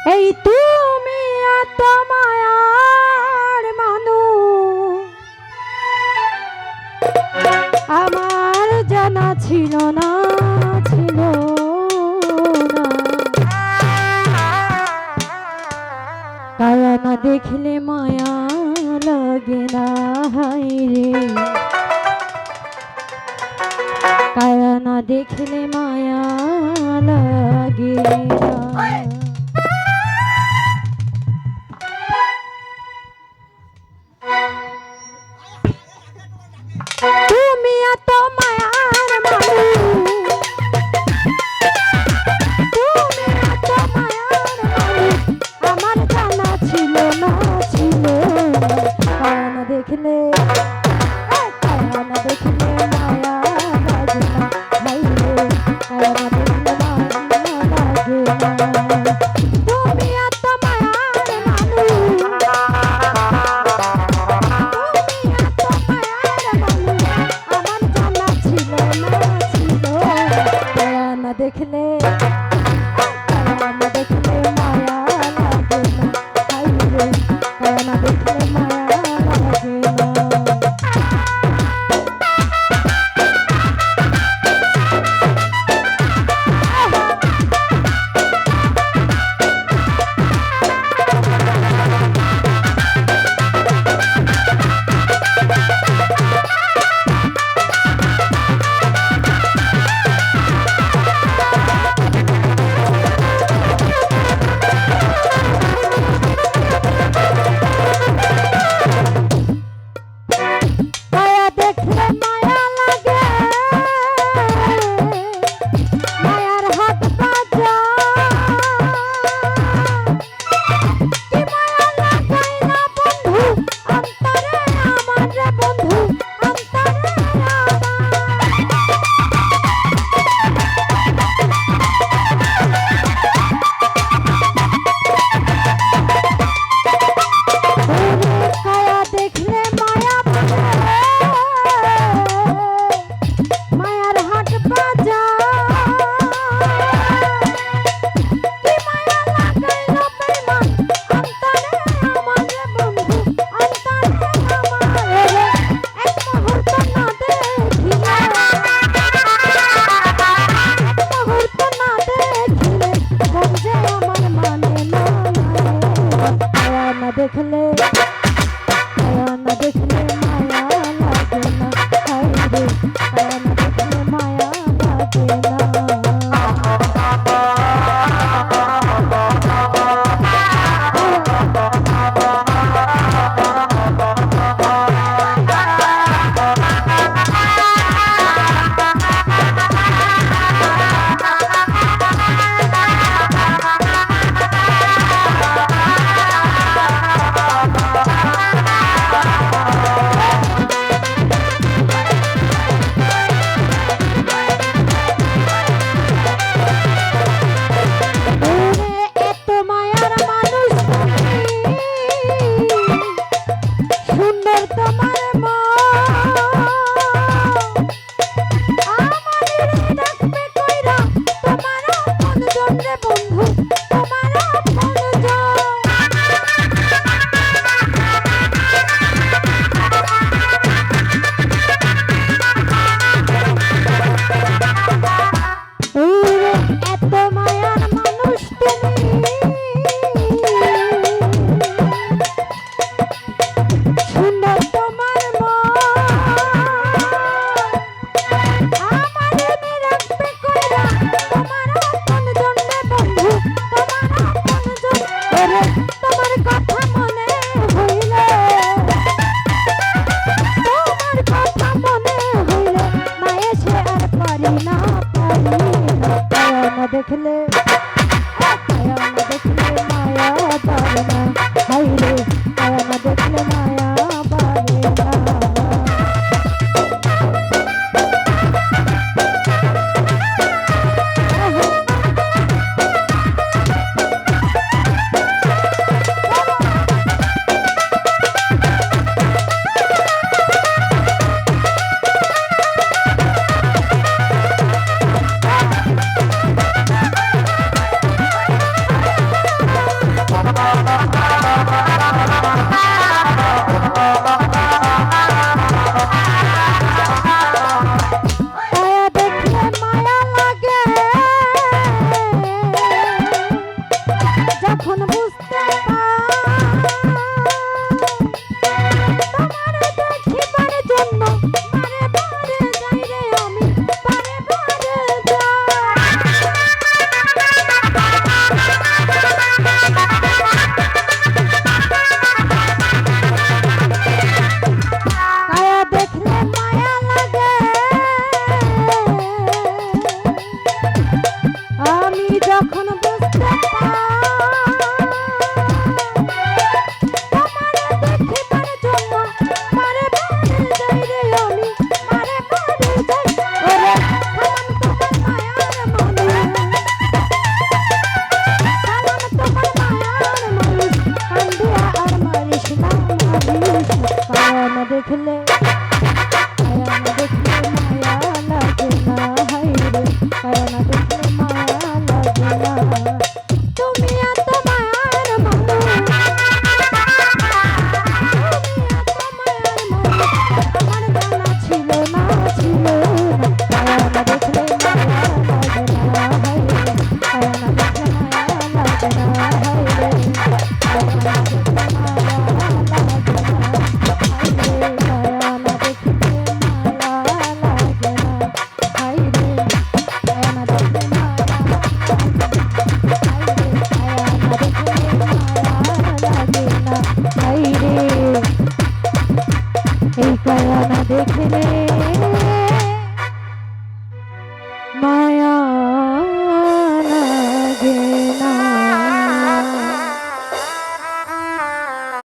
এই তুমি এত মায়ার মানুষ আমার জানা ছিল না ছিল না কায়া না দেখলে মায়া লাগে না হায়রে কায়া না দেখলে মায়া লাগে না তুমি এত মায়ার মানুষ তুমি এত মায়ার মানুষ আমার জানা ছিল না ছিল কায়া না দেখলে কায়া না দেখলে মায়া লাগে না হায়রে কায়া না দেখলে মায়া লাগে না তুমি এত মায়ার মানুষ দেখলে দেখলে মায়া লাগে না হায়রে কায়া দেখলে মায়া লাগে না দেখলে কায়া না দেখলে মায়া লাগে না হায়রে কায়া না দেখলে মায়া লাগে না এত মায়ার মানুষ তুমি